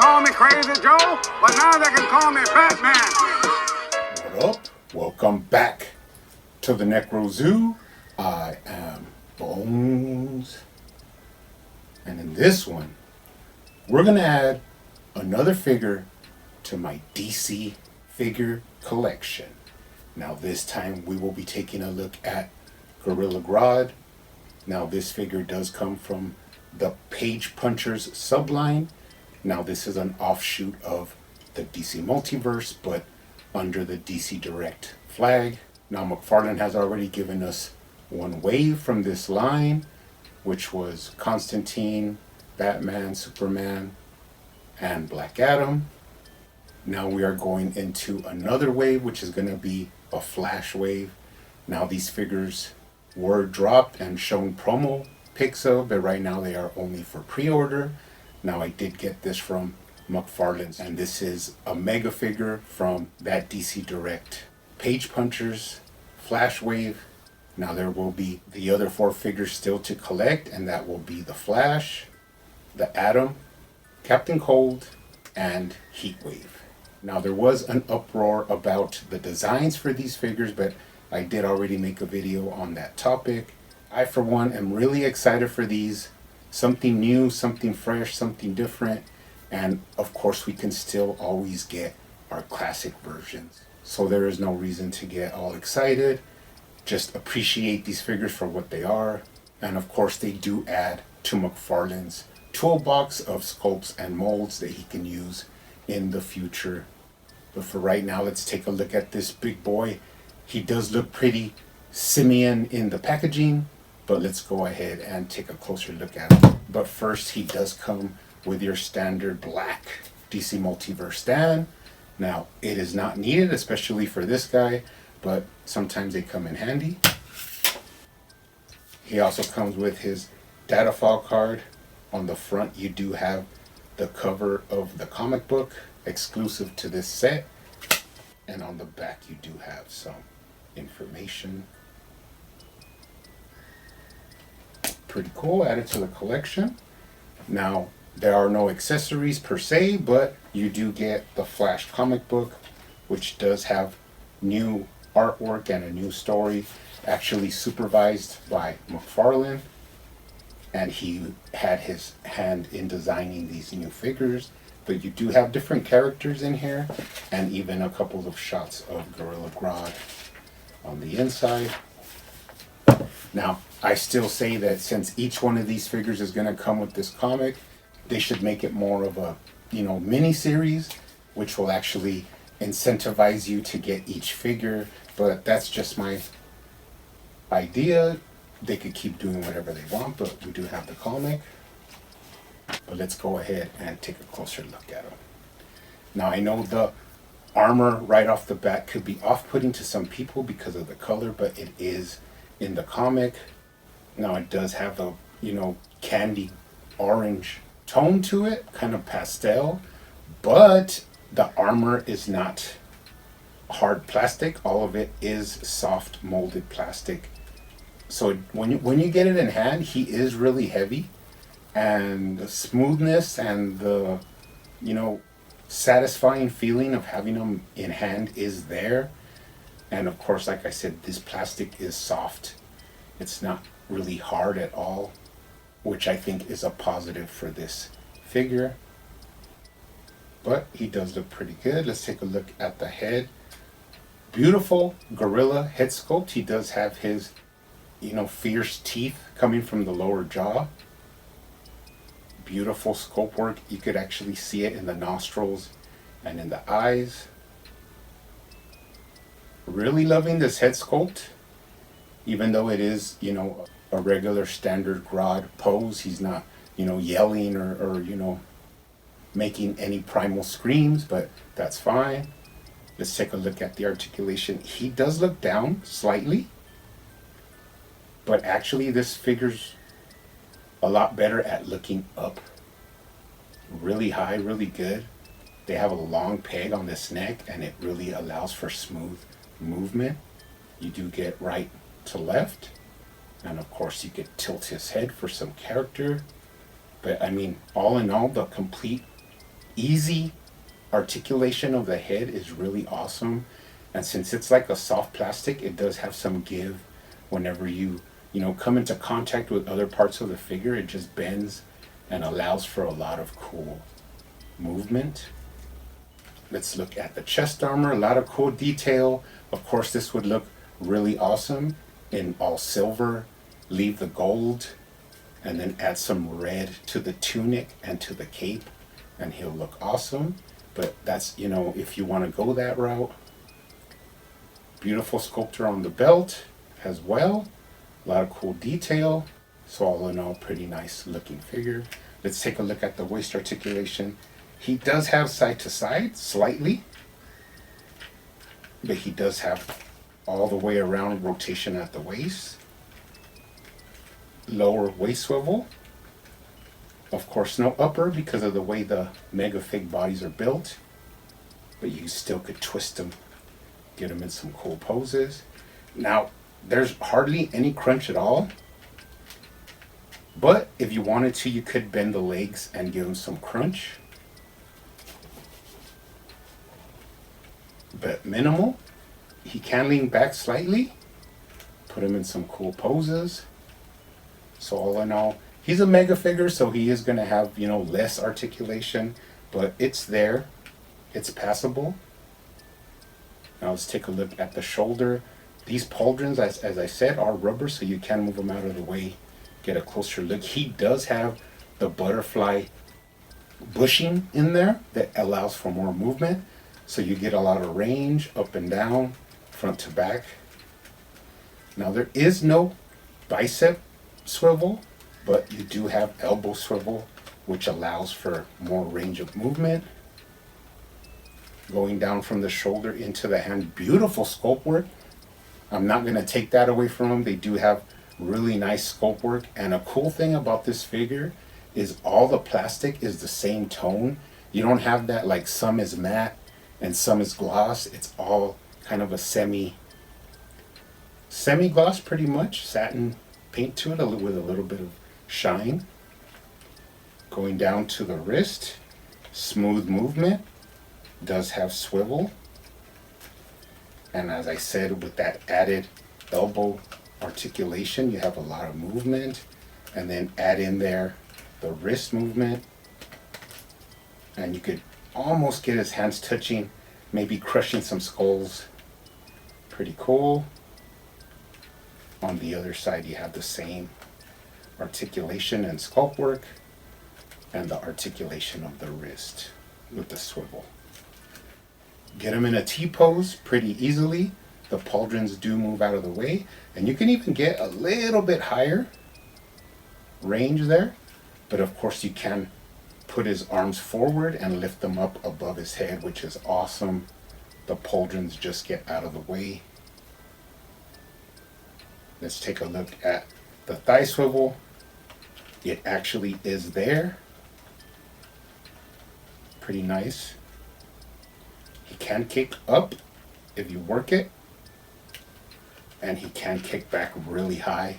call me Crazy Joe, but now they can call me Batman. What up? Welcome back to the Necro Zoo. I am Bones. And in this one, we're going to add another figure to my DC figure collection. Now this time we will be taking a look at Gorilla Grodd. Now this figure does come from the Page Punchers subline. Now this is an offshoot of the DC Multiverse, but under the DC Direct flag. Now McFarlane has already given us one wave from this line, which was Constantine, Batman, Superman, and Black Adam. Now we are going into another wave, which is going to be a Flash wave. Now these figures were dropped and shown promo pics of, but right now they are only for pre-order. Now I did get this from McFarlane's, and this is a mega figure from that DC Direct Page Punchers Flash wave. Now there will be the other four figures still to collect, and that will be the Flash, the Atom, Captain Cold, and Heatwave. Now there was an uproar about the designs for these figures, but I did already make a video on that topic. I for one am really excited for these. Something new, something fresh, something different. And of course we can still always get our classic versions. So there is no reason to get all excited. Just appreciate these figures for what they are. And of course they do add to McFarlane's toolbox of sculpts and molds that he can use in the future. But for right now, let's take a look at this big boy. He does look pretty simian in the packaging, but let's go ahead and take a closer look at him. But first, he does come with your standard black DC Multiverse stand. Now, it is not needed, especially for this guy, but sometimes they come in handy. He also comes with his data file card. On the front, you do have the cover of the comic book exclusive to this set, and on the back you do have some information. Pretty cool, added to the collection. Now there are no accessories per se, but you do get the Flash comic book, which does have new artwork and a new story, actually supervised by McFarlane, and he had his hand in designing these new figures. But you do have different characters in here, and even a couple of shots of Gorilla Grodd on the inside. Now, I still say that since each one of these figures is going to come with this comic, they should make it more of a, mini series, which will actually incentivize you to get each figure. But that's just my idea. They could keep doing whatever they want, but we do have the comic. But let's go ahead and take a closer look at him. Now I know the armor right off the bat could be off-putting to some people because of the color, but it is in the comic. Now it does have a, candy orange tone to it, kind of pastel, but the armor is not hard plastic. All of it is soft molded plastic. So when you get it in hand, he is really heavy. And the smoothness and the, satisfying feeling of having them in hand is there. And of course, like I said, this plastic is soft. It's not really hard at all, which I think is a positive for this figure. But he does look pretty good. Let's take a look at the head. Beautiful gorilla head sculpt. He does have his, fierce teeth coming from the lower jaw. Beautiful sculpt work. You could actually see it in the nostrils and in the eyes. Really loving this head sculpt, even though it is, a regular standard Grodd pose. He's not, yelling or making any primal screams, but that's fine. Let's take a look at the articulation. He does look down slightly, but actually this figure's a lot better at looking up. Really high, really good. They have a long peg on this neck, and it really allows for smooth movement. You do get right to left, and of course you could tilt his head for some character. But I mean, all in all, the complete easy articulation of the head is really awesome. And since it's like a soft plastic, it does have some give whenever you come into contact with other parts of the figure. It just bends and allows for a lot of cool movement. Let's look at the chest armor. A lot of cool detail. Of course, this would look really awesome in all silver. Leave the gold and then add some red to the tunic and to the cape, and he'll look awesome. But that's, if you want to go that route. Beautiful sculpture on the belt as well. A lot of cool detail. So all in all, pretty nice looking figure. Let's take a look at the waist articulation. He does have side to side slightly, but he does have all the way around rotation at the waist. Lower waist swivel. Of course, no upper because of the way the Megafig bodies are built, but you still could twist them, get them in some cool poses. Now, there's hardly any crunch at all, but if you wanted to, you could bend the legs and give them some crunch. But minimal. He can lean back slightly, put him in some cool poses. So all in all, he's a mega figure, so he is going to have, less articulation, but it's there. It's passable. Now let's take a look at the shoulder. These pauldrons, as I said, are rubber, so you can move them out of the way, get a closer look. He does have the butterfly bushing in there that allows for more movement, so you get a lot of range up and down, front to back. Now there is no bicep swivel, but you do have elbow swivel, which allows for more range of movement. Going down from the shoulder into the hand, beautiful sculpt work. I'm not going to take that away from them. They do have really nice sculpt work, and a cool thing about this figure is all the plastic is the same tone. You don't have that like some is matte and some is gloss. It's all kind of a semi gloss, pretty much satin paint to it with a little bit of shine. Going down to the wrist, smooth movement, does have swivel, and as I said, with that added elbow articulation, you have a lot of movement. And then add in there the wrist movement, and you could almost get his hands touching, maybe crushing some skulls. Pretty cool. On the other side, you have the same articulation and sculpt work, and the articulation of the wrist with the swivel. Get him in a T-pose pretty easily. The pauldrons do move out of the way, and you can even get a little bit higher range there, but of course you can put his arms forward and lift them up above his head, which is awesome. The pauldrons just get out of the way. Let's take a look at the thigh swivel. It actually is there. Pretty nice. He can kick up if you work it, and he can kick back really high.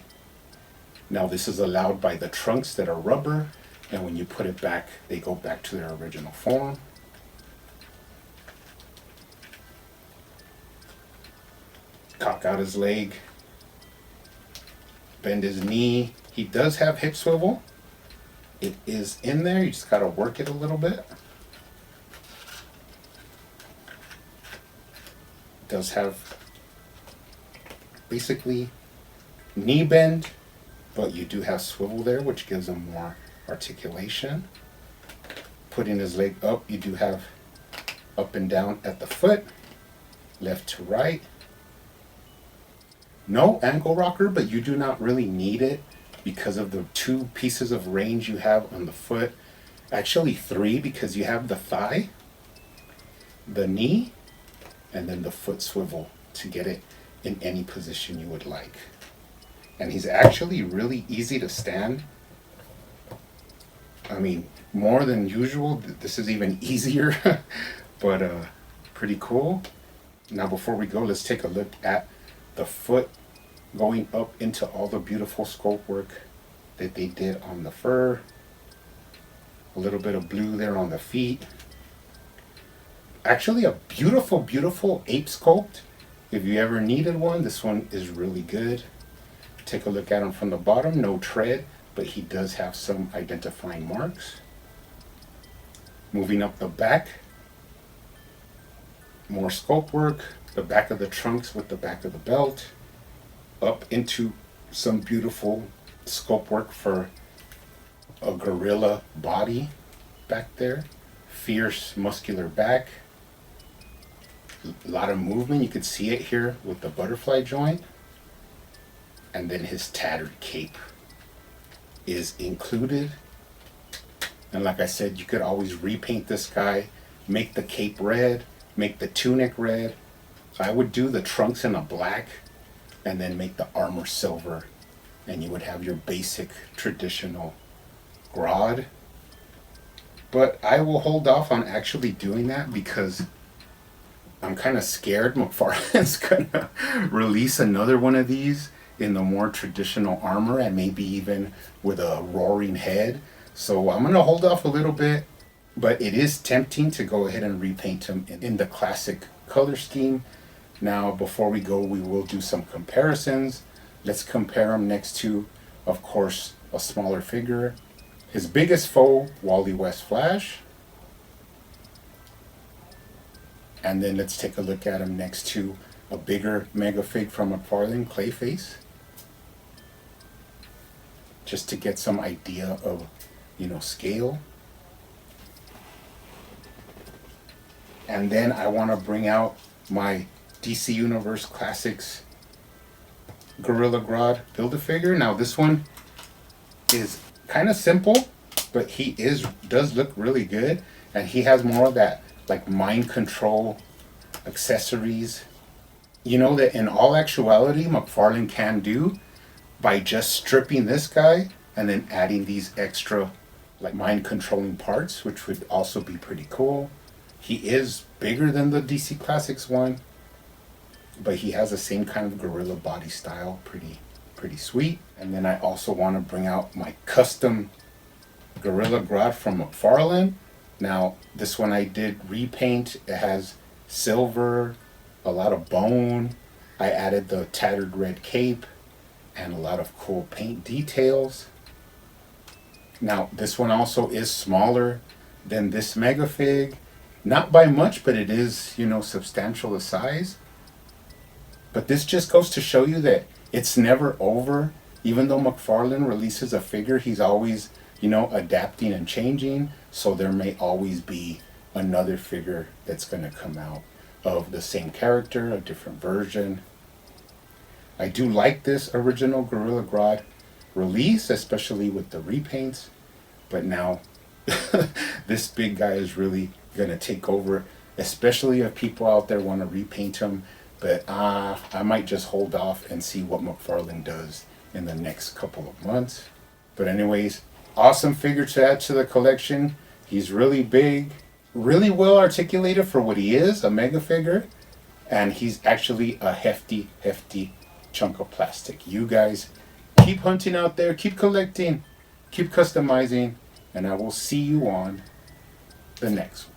Now this is allowed by the trunks that are rubber, and when you put it back, they go back to their original form. Cock out his leg, bend his knee. He does have hip swivel. It is in there, you just gotta work it a little bit. Does have basically knee bend, but you do have swivel there, which gives him more articulation. Putting his leg up, you do have up and down at the foot, left to right. No ankle rocker, but you do not really need it because of the 2 pieces of range you have on the foot. Actually 3, because you have the thigh, the knee, and then the foot swivel to get it in any position you would like. And he's actually really easy to stand. I mean, more than usual. This is even easier, but pretty cool. Now before we go, let's take a look at the foot going up into all the beautiful sculpt work that they did on the fur. A little bit of blue there on the feet. actually a beautiful, beautiful ape sculpt. If you ever needed one, this one is really good. Take a look at him from the bottom. No tread, but he does have some identifying marks. Moving up the back, more sculpt work. The back of the trunks with the back of the belt. Up into some beautiful sculpt work for a gorilla body back there. Fierce, muscular back. A lot of movement. You can see it here with the butterfly joint. And then his tattered cape is included. And like I said, you could always repaint this guy, make the cape red, make the tunic red. So I would do the trunks in a black and then make the armor silver. And you would have your basic traditional Grodd. But I will hold off on actually doing that because I'm kind of scared McFarlane's gonna release another one of these in the more traditional armor and maybe even with a roaring head. So I'm gonna hold off a little bit, but it is tempting to go ahead and repaint him in the classic color scheme. Now, before we go, we will do some comparisons. Let's compare him next to, of course, a smaller figure. His biggest foe, Wally West Flash. And then let's take a look at him next to a bigger Megafig from McFarlane, Clayface. Just to get some idea of, scale. And then I want to bring out my DC Universe Classics Gorilla Grodd Build-A-Figure. Now this one is kind of simple, but he does look really good, and he has more of that like mind control accessories. You know that in all actuality McFarlane can do by just stripping this guy and then adding these extra like mind controlling parts, which would also be pretty cool. He is bigger than the DC Classics one, but he has the same kind of gorilla body style, pretty sweet. And then I also want to bring out my custom Gorilla Grodd from McFarlane. Now this one I did repaint. It has silver, a lot of bone. I added the tattered red cape and a lot of cool paint details. Now this one also is smaller than this Megafig. Not by much, but it is, substantial in size. But this just goes to show you that it's never over. Even though McFarlane releases a figure, he's always, adapting and changing. So there may always be another figure that's going to come out of the same character, a different version. I do like this original Gorilla Grodd release, especially with the repaints. But now this big guy is really going to take over, especially if people out there want to repaint him. But I might just hold off and see what McFarlane does in the next couple of months. But anyways, awesome figure to add to the collection. He's really big, really well articulated for what he is, a mega figure. And he's actually a hefty chunk of plastic. You guys keep hunting out there, keep collecting, keep customizing, and I will see you on the next one.